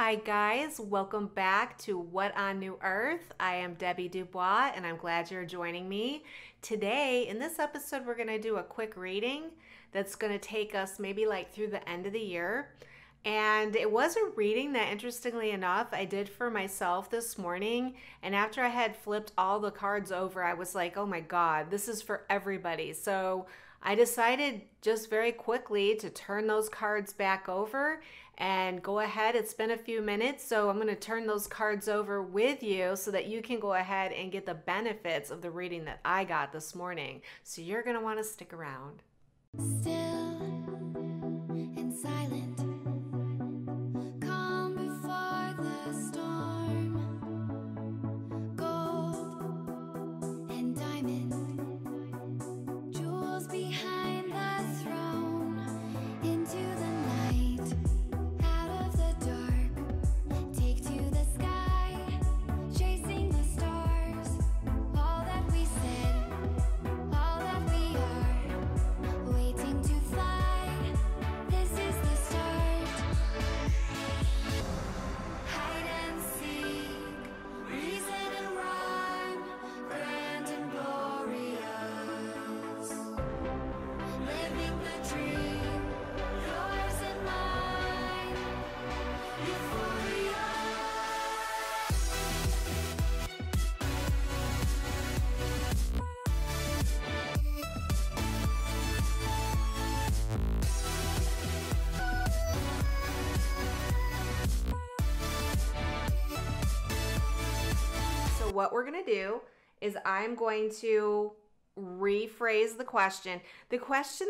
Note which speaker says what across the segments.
Speaker 1: Hi guys, welcome back to What on New Earth. I am Debbie Dubois and I'm glad you're joining me. Today, in this episode, we're going to do a quick reading that's going to take us maybe like through the end of the year. And it was a reading that, interestingly enough, I did for myself this morning. And after I had flipped all the cards over, I was like, oh my God, this is for everybody. So I decided just very quickly to turn those cards back over and go ahead. It's been a few minutes, so I'm going to turn those cards over with you so that you can go ahead and get the benefits of the reading that I got this morning. So you're going to want to stick around.
Speaker 2: Still and silent, calm before the storm, gold and diamond, jewels behind the throne, into the night, out of the dark, take to the sky, chasing the stars, all that we said, all that we are, waiting to fly, this is the start. Hide and seek, reason and rhyme, grand and glorious, living the dream, yours and mine, euphoria.
Speaker 1: So what we're going to do is I'm going to rephrase the question. The question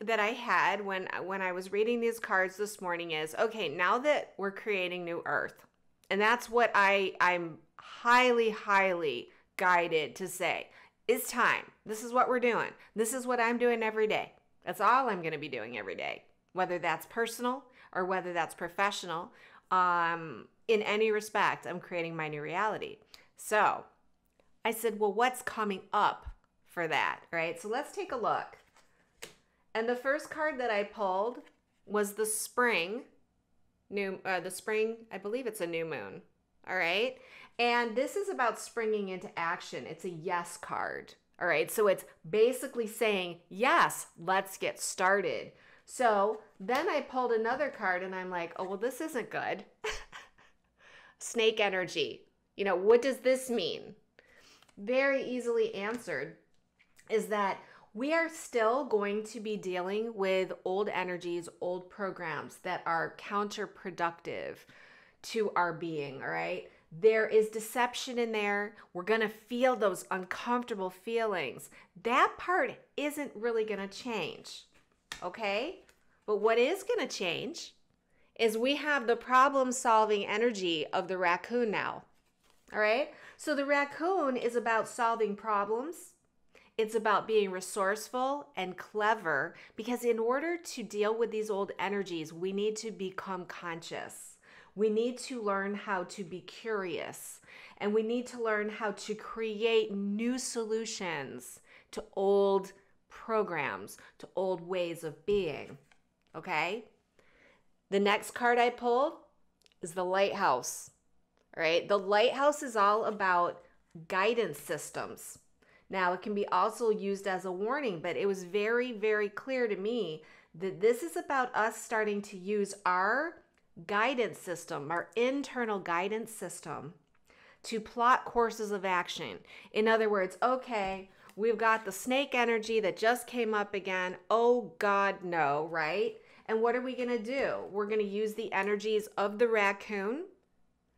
Speaker 1: that I had when I was reading these cards this morning is, okay, now that we're creating new earth, and that's what I'm highly guided to say, it's time. This is what we're doing. This is what I'm doing every day. That's all I'm going to be doing every day, whether that's personal or whether that's professional. In any respect, I'm creating my new reality. So I said, well, what's coming up for that, right? So let's take a look. And the first card that I pulled was the spring, I believe it's a new moon, all right? And this is about springing into action. It's a yes card, all right? So it's basically saying, yes, let's get started. So then I pulled another card and I'm like, oh, well, this isn't good. Snake energy. You know, what does this mean? Very easily answered is that we are still going to be dealing with old energies, old programs that are counterproductive to our being, all right? There is deception in there. We're going to feel those uncomfortable feelings. That part isn't really going to change, okay? But what is going to change is we have the problem-solving energy of the raccoon now. All right? So the raccoon is about solving problems. It's about being resourceful and clever, because in order to deal with these old energies, we need to become conscious. We need to learn how to be curious, and we need to learn how to create new solutions to old programs, to old ways of being. Okay? The next card I pulled is the lighthouse. All right, the lighthouse is all about guidance systems. Now, it can be also used as a warning, but it was very clear to me that this is about us starting to use our guidance system, our internal guidance system, to plot courses of action. In other words, okay, we've got the snake energy that just came up again. Oh God, no, right? And what are we going to do? We're going to use the energies of the raccoon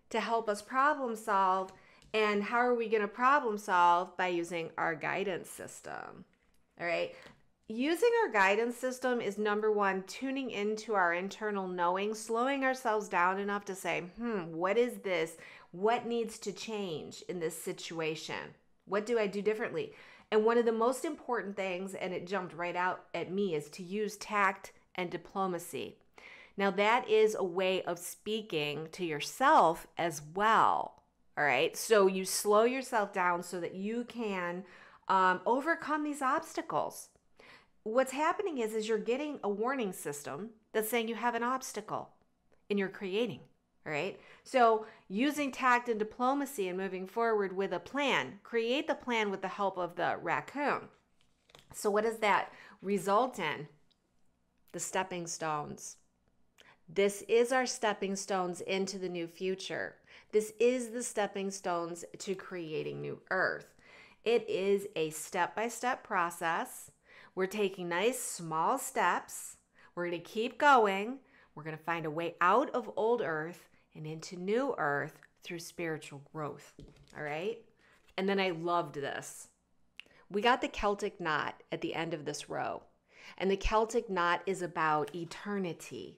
Speaker 1: to help us problem solve. And how are we going to problem solve? By using our guidance system. All right. Using our guidance system is, number one, tuning into our internal knowing, slowing ourselves down enough to say, what is this? What needs to change in this situation? What do I do differently? And one of the most important things, and it jumped right out at me, is to use tact and diplomacy. Now, that is a way of speaking to yourself as well. All right. So you slow yourself down so that you can overcome these obstacles. What's happening is you're getting a warning system that's saying you have an obstacle and you're creating. All right. So using tact and diplomacy and moving forward with a plan, create the plan with the help of the raccoon. So what does that result in? The stepping stones. This is our stepping stones into the new future. This is the stepping stones to creating new earth. It is a step-by-step process. We're taking nice small steps. We're going to keep going. We're going to find a way out of old earth and into new earth through spiritual growth. All right? And then I loved this. We got the Celtic knot at the end of this row. And the Celtic knot is about eternity.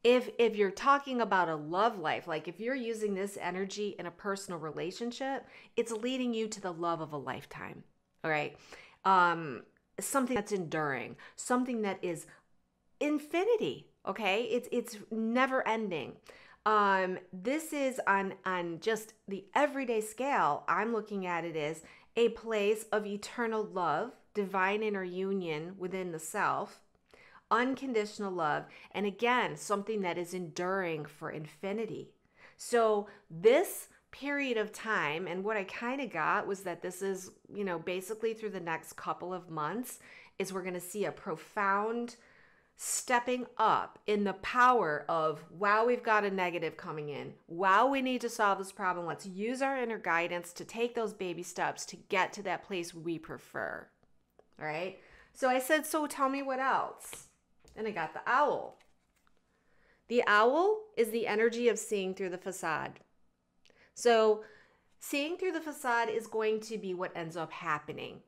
Speaker 1: If you're talking about a love life, like if you're using this energy in a personal relationship, it's leading you to the love of a lifetime. All right. Something that's enduring, something that is infinity. Okay. It's never ending. This is on just the everyday scale. I'm looking at it as a place of eternal love, divine inner union within the self, unconditional love, and again, something that is enduring for infinity. So this period of time, and what I kind of got was that this is, basically through the next couple of months, is we're going to see a profound stepping up in the power of, wow, we've got a negative coming in. Wow, we need to solve this problem. Let's use our inner guidance to take those baby steps to get to that place we prefer. All right. So I said, so tell me what else. And I got the owl. The owl is the energy of seeing through the facade. So seeing through the facade is going to be what ends up happening.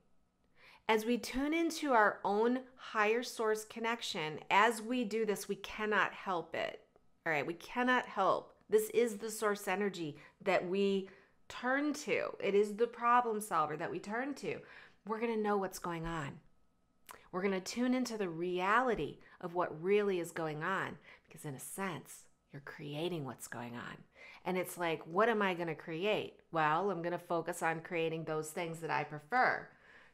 Speaker 1: As we tune into our own higher source connection, as we do this, we cannot help it. All right, we cannot help. This is the source energy that we turn to. It is the problem solver that we turn to. We're going to know what's going on. We're going to tune into the reality of what really is going on, because in a sense, you're creating what's going on. And it's like, what am I going to create? Well, I'm going to focus on creating those things that I prefer.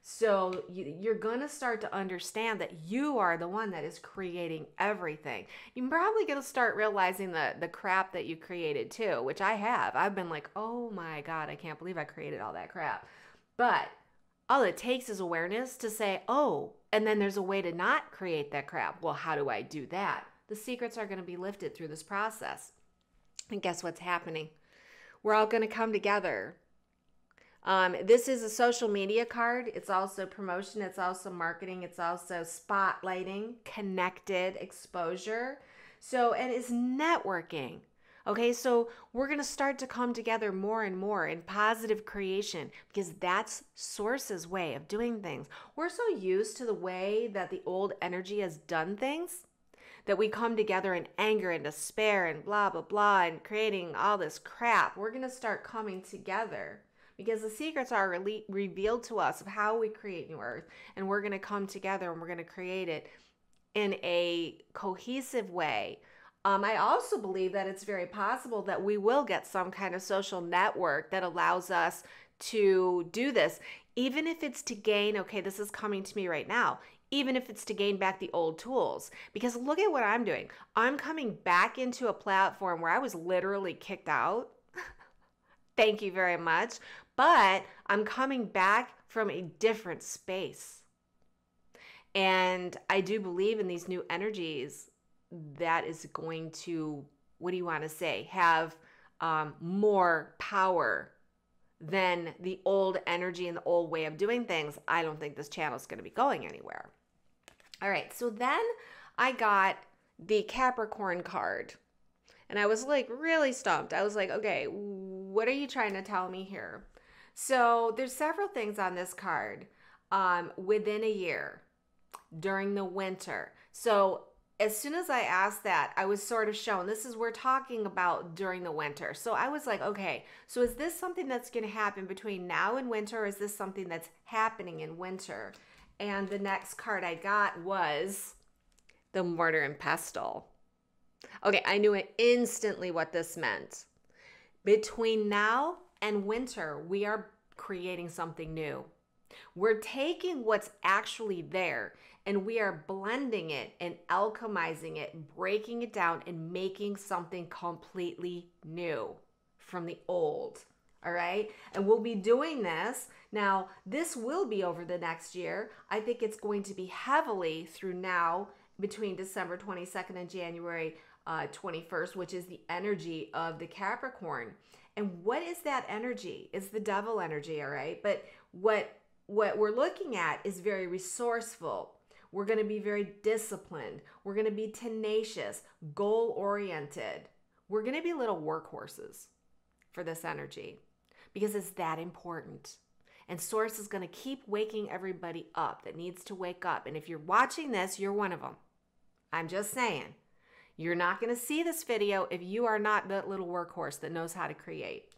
Speaker 1: So you're going to start to understand that you are the one that is creating everything. You're probably going to start realizing the crap that you created too, which I have. I've been like, oh my God, I can't believe I created all that crap. But all it takes is awareness to say, oh, and then there's a way to not create that crap. Well, how do I do that? The secrets are going to be lifted through this process. And guess what's happening? We're all going to come together. This is a social media card. It's also promotion. It's also marketing. It's also spotlighting, connected exposure. So, and it's networking. Okay, so we're going to start to come together more and more in positive creation, because that's Source's way of doing things. We're so used to the way that the old energy has done things that we come together in anger and despair and blah, blah, blah, and creating all this crap. We're going to start coming together because the secrets are revealed to us of how we create New Earth, and we're going to come together and we're going to create it in a cohesive way. I also believe that it's very possible that we will get some kind of social network that allows us to do this, even if it's to gain, okay, this is coming to me right now, even if it's to gain back the old tools. Because look at what I'm doing. I'm coming back into a platform where I was literally kicked out. Thank you very much. But I'm coming back from a different space. And I do believe in these new energies that is going to, what do you want to say, have more power than the old energy and the old way of doing things. I don't think this channel is going to be going anywhere. All right, so then I got the Capricorn card, and I was like really stumped. I was like, okay, what are you trying to tell me here? So there's several things on this card within a year, during the winter. So as soon as I asked that, I was sort of shown, we're talking about during the winter. So I was like, okay, so is this something that's going to happen between now and winter, or is this something that's happening in winter? And the next card I got was the Mortar and Pestle. Okay, I knew instantly what this meant. Between now and winter, we are creating something new. We're taking what's actually there and we are blending it and alchemizing it, breaking it down and making something completely new from the old. All right. And we'll be doing this. Now, this will be over the next year. I think it's going to be heavily through now between December 22nd and January 21st, which is the energy of the Capricorn. And what is that energy? It's the devil energy. All right. But what we're looking at is very resourceful. We're going to be very disciplined. We're going to be tenacious, goal oriented. We're going to be little workhorses for this energy because it's that important. And Source is going to keep waking everybody up that needs to wake up. And if you're watching this, you're one of them. I'm just saying, you're not going to see this video if you are not that little workhorse that knows how to create.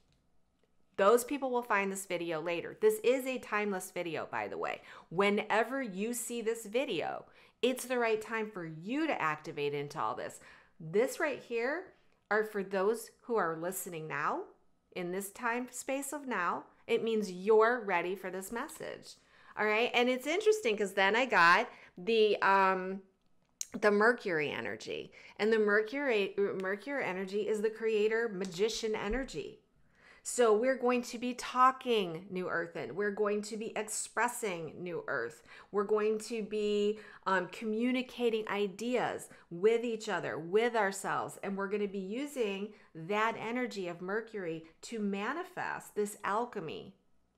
Speaker 1: Those people will find this video later. This is a timeless video, by the way. Whenever you see this video, it's the right time for you to activate into all this. This right here are for those who are listening now, in this time space of now. It means you're ready for this message. All right. And it's interesting because then I got the Mercury energy. And the Mercury energy is the creator magician energy. So we're going to be talking New Earth, and we're going to be expressing New Earth. We're going to be communicating ideas with each other, with ourselves, and we're going to be using that energy of Mercury to manifest this alchemy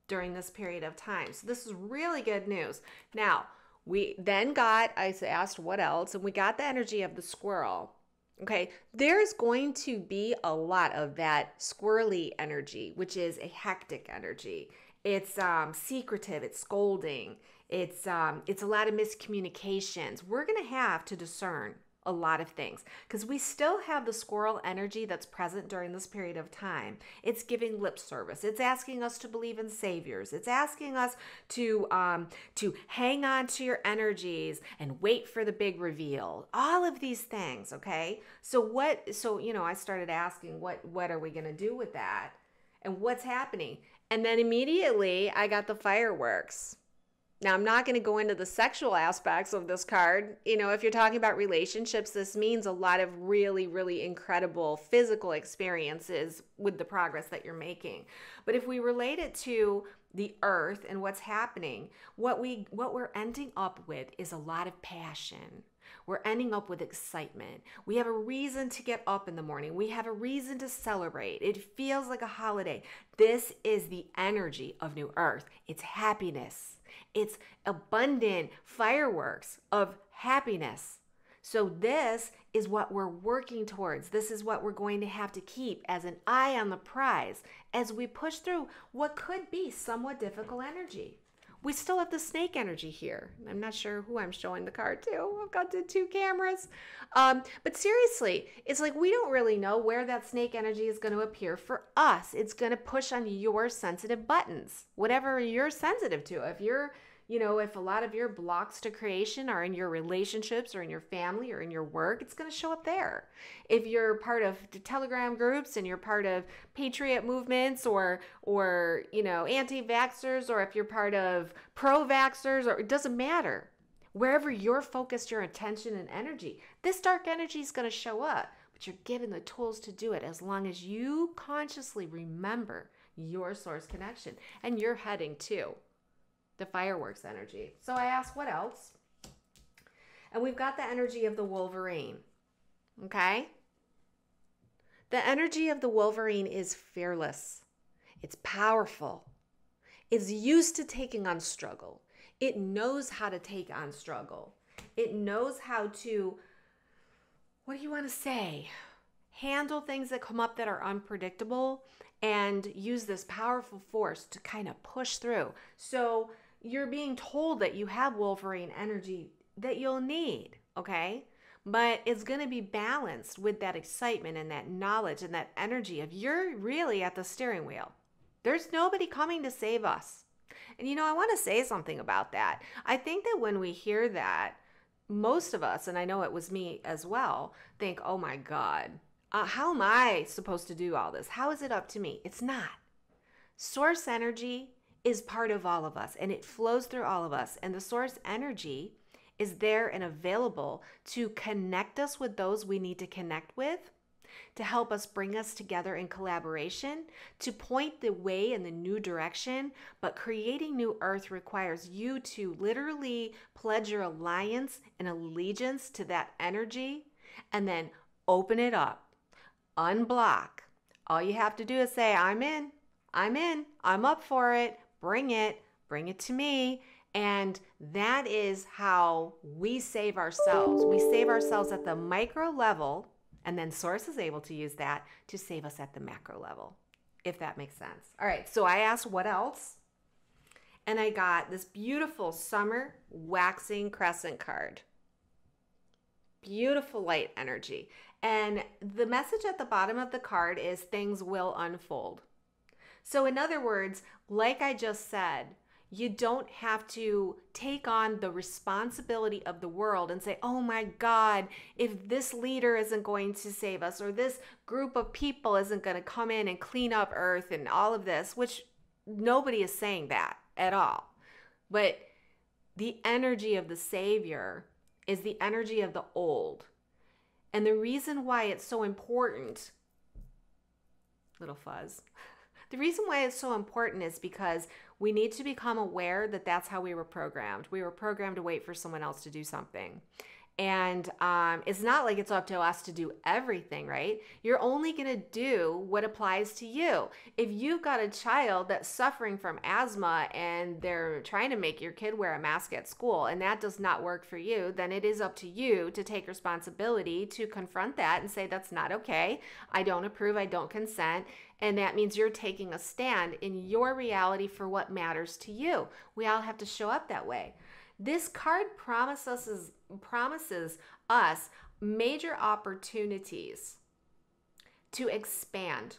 Speaker 1: during this period of time. So this is really good news. Now, we then got, I asked what else, and we got the energy of the squirrel. Okay, there's going to be a lot of that squirrely energy, which is a hectic energy. It's secretive, it's scolding, it's a lot of miscommunications. We're going to have to discern a lot of things because we still have the squirrel energy that's present during this period of time. It's giving lip service. It's asking us to believe in saviors. It's asking us to hang on to your energies and wait for the big reveal. All of these things, okay? So I started asking what are we going to do with that? And what's happening? And then immediately I got the fireworks. Now, I'm not going to go into the sexual aspects of this card. If you're talking about relationships, this means a lot of really, really incredible physical experiences with the progress that you're making. But if we relate it to the earth and what's happening, what we're ending up with is a lot of passion. We're ending up with excitement. We have a reason to get up in the morning. We have a reason to celebrate. It feels like a holiday. This is the energy of New Earth. It's happiness. It's abundant fireworks of happiness. So this is what we're working towards. This is what we're going to have to keep as an eye on the prize as we push through what could be somewhat difficult energy. We still have the snake energy here. I'm not sure who I'm showing the card to. I've got the two cameras. But seriously, it's like we don't really know where that snake energy is going to appear for us. It's going to push on your sensitive buttons, whatever you're sensitive to. If a lot of your blocks to creation are in your relationships or in your family or in your work, it's going to show up there. If you're part of the Telegram groups and you're part of patriot movements or anti-vaxxers, or if you're part of pro-vaxxers, or it doesn't matter. Wherever you're focused your attention and energy, this dark energy is going to show up, but you're given the tools to do it as long as you consciously remember your source connection and you're heading to the fireworks energy. So I asked, what else? And we've got the energy of the Wolverine. Okay? The energy of the Wolverine is fearless. It's powerful. It's used to taking on struggle. It knows how to take on struggle. It knows how to, what do you want to say? Handle things that come up that are unpredictable and use this powerful force to kind of push through. So you're being told that you have Wolverine energy that you'll need, okay? But it's going to be balanced with that excitement and that knowledge and that energy of you're really at the steering wheel. There's nobody coming to save us. And I want to say something about that. I think that when we hear that, most of us, and I know it was me as well, think, oh my God, how am I supposed to do all this? How is it up to me? It's not. Source energy is part of all of us and it flows through all of us. And the source energy is there and available to connect us with those we need to connect with, to help us bring us together in collaboration, to point the way in the new direction. But creating new earth requires you to literally pledge your alliance and allegiance to that energy and then open it up, unblock. All you have to do is say, I'm in, I'm up for it, bring it to me. And that is how we save ourselves. We save ourselves at the micro level, and then Source is able to use that to save us at the macro level, if that makes sense. All right, so I asked what else? And I got this beautiful summer waxing crescent card. Beautiful light energy. And the message at the bottom of the card is things will unfold. So in other words, like I just said, you don't have to take on the responsibility of the world and say, oh my God, if this leader isn't going to save us, or this group of people isn't going to come in and clean up earth and all of this, which nobody is saying that at all. But the energy of the Savior is the energy of the old. And the reason why it's so important, little fuzz, the reason why it's so important is because we need to become aware that that's how we were programmed. We were programmed to wait for someone else to do something. And it's not like it's up to us to do everything, right? You're only going to do what applies to you. If you've got a child that's suffering from asthma and they're trying to make your kid wear a mask at school and that does not work for you, then it is up to you to take responsibility to confront that and say, that's not okay. I don't approve. I don't consent. And that means you're taking a stand in your reality for what matters to you. We all have to show up that way. This card promises us major opportunities to expand,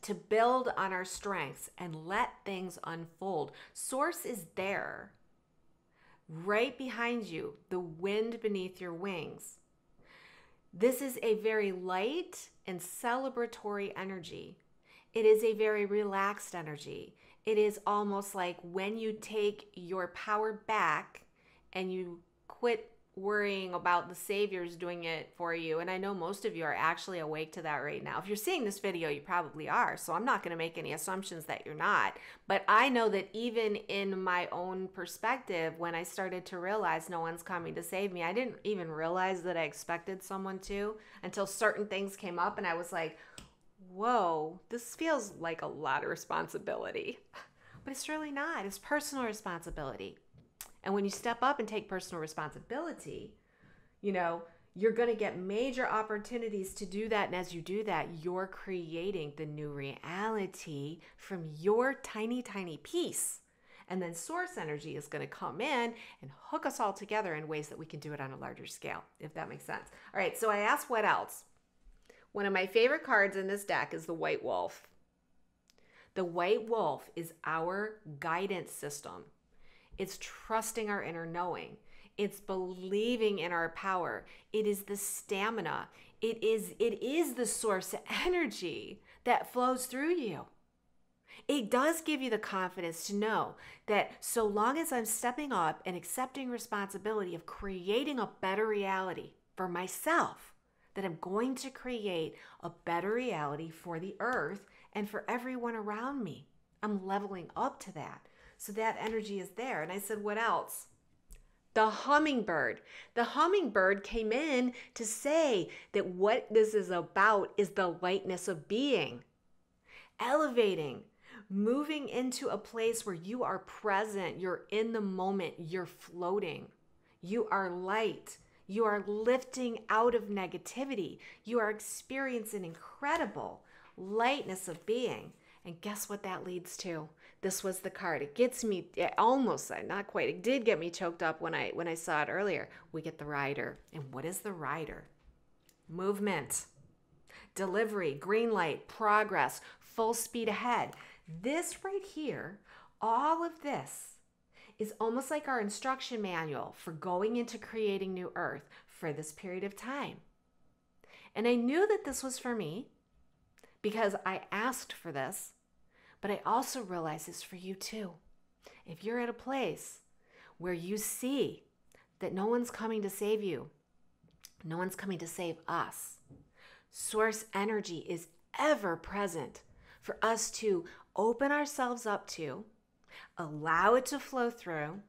Speaker 1: to build on our strengths and let things unfold. Source is there, right behind you, the wind beneath your wings. This is a very light and celebratory energy. It is a very relaxed energy. It is almost like when you take your power back and you quit worrying about the Savior's doing it for you. And I know most of you are actually awake to that right now. If you're seeing this video, you probably are. So I'm not going to make any assumptions that you're not. But I know that even in my own perspective, when I started to realize no one's coming to save me, I didn't even realize that I expected someone to until certain things came up and I was like, whoa, this feels like a lot of responsibility. But it's really not. It's personal responsibility. And when you step up and take personal responsibility, you're going to get major opportunities to do that. And as you do that, you're creating the new reality from your tiny, tiny piece. And then source energy is going to come in and hook us all together in ways that we can do it on a larger scale, if that makes sense. All right, so I asked what else? One of my favorite cards in this deck is the White Wolf. The White Wolf is our guidance system. It's trusting our inner knowing. It's believing in our power. It is the stamina. It is the source energy that flows through you. It does give you the confidence to know that so long as I'm stepping up and accepting responsibility of creating a better reality for myself, that I'm going to create a better reality for the earth and for everyone around me. I'm leveling up to that. So that energy is there. And I said, what else? The hummingbird. The hummingbird came in to say that what this is about is the lightness of being. Elevating, moving into a place where you are present, you're in the moment, you're floating. You are light. You are lifting out of negativity. You are experiencing incredible lightness of being. And guess what that leads to? This was the card. It gets me almost, not quite. It did get me choked up when I saw it earlier. We get the rider. And what is the rider? Movement, delivery, green light, progress, full speed ahead. This right here, all of this is almost like our instruction manual for going into creating new earth for this period of time. And I knew that this was for me because I asked for this, But I also realize this for you too. If you're at a place where you see that no one's coming to save you, no one's coming to save us, source energy is ever present for us to open ourselves up to, allow it to flow through,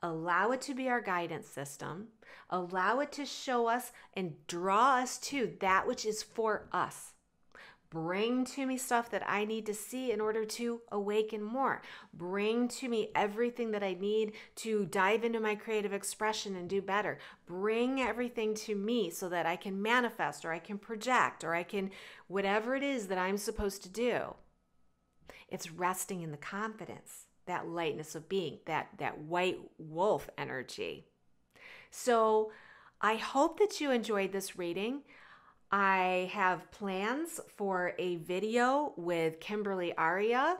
Speaker 1: allow it to be our guidance system, allow it to show us and draw us to that which is for us. Bring to me stuff that I need to see in order to awaken more. Bring to me everything that I need to dive into my creative expression and do better. Bring everything to me so that I can manifest, or I can project, or I can, whatever it is that I'm supposed to do. It's resting in the confidence, that lightness of being, that white wolf energy. So I hope that you enjoyed this reading. I have plans for a video with Kimberly Aria.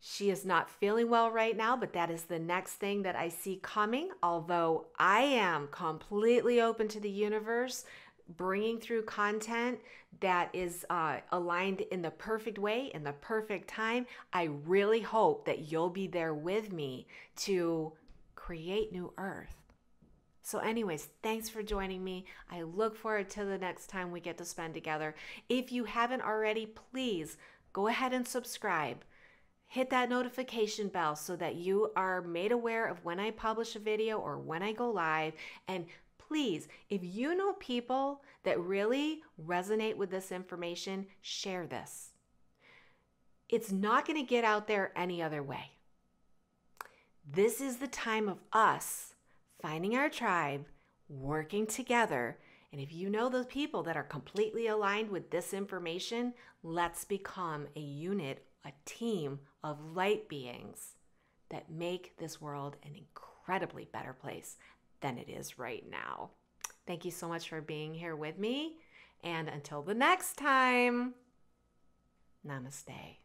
Speaker 1: She is not feeling well right now, but that is the next thing that I see coming. Although I am completely open to the universe, bringing through content that is aligned in the perfect way, in the perfect time. I really hope that you'll be there with me to create new earth. So anyways, thanks for joining me. I look forward to the next time we get to spend together. If you haven't already, please go ahead and subscribe. Hit that notification bell so that you are made aware of when I publish a video or when I go live. And please, if you know people that really resonate with this information, share this. It's not going to get out there any other way. This is the time of us finding our tribe, working together. And if you know those people that are completely aligned with this information, let's become a unit, a team of light beings that make this world an incredibly better place than it is right now. Thank you so much for being here with me. And until the next time, namaste.